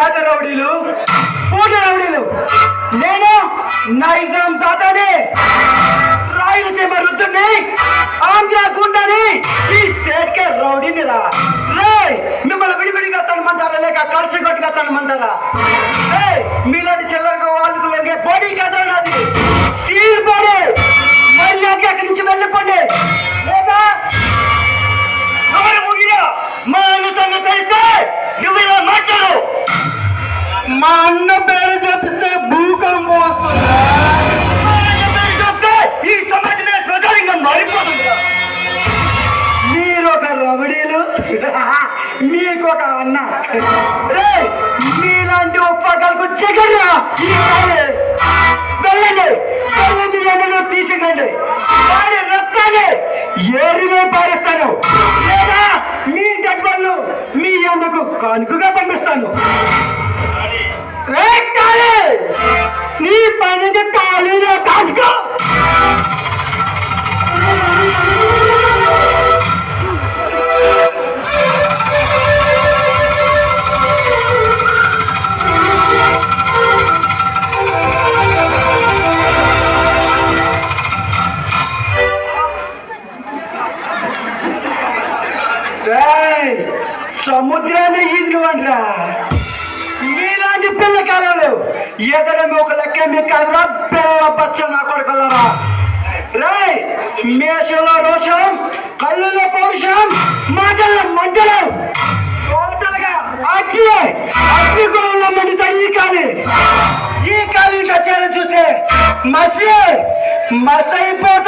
పేట రౌడీలు, పూట రౌడీలు. నేను నైజాం తాతని, రాయలసీమ రుద్దుని, ఆంధ్ర గుండని, ఈ స్టేట్ కే రౌడీని రా. మిమ్మల్ని విడివిడిగా తనమంటారా లేక కలిసి కొట్టుగా తనమంటారా? మీలాంటి చిల్లరగా వాళ్ళకు లొంగే బాడీ కదా నాది, స్టీల్ బాడీ. మళ్ళీ అక్కడి నుంచి వెళ్ళిపోండి, లేదా మా అన్న సంగతి అయితే నువ్వు మాట్లాడు. మా అన్న పేరు చెప్తే భూకంపం వస్తుందా? చెప్తే ఈ సమాజమే ప్రజాలింగం మారిపోతుంది. మీరు ఒక రౌడీలు, మీకొక అన్న. మీలాంటి ఒప్పకాలకు చెగరా. వెళ్ళండి, వెళ్ళండి, ఎన్నో తీసుకండి. వారి రక్తాన్ని ఏరిలో పారేస్తాను, లేదా మీ డబ్బులను మీ అన్నకు కానుకగా పంపిస్తాను. నీ పనికి ఖాళీగా కాసుకో. సముద్రాన్ని ఈదులు అంటరా. మీలాంటి పిల్లకాయలు ఎదరమే ఒక లెక్క మీ కాదురా పిల్ల పచ్చ నా కొడుకులరా. మేషంలో రోషం, కళ్ళులో పౌరుషం, మాటల్లో మంటలం, టోటల్గా అగ్నిగుణంలో మండుతాడు ఈ కాలి కచ్చారని చూస్తే మసైపోతాడు.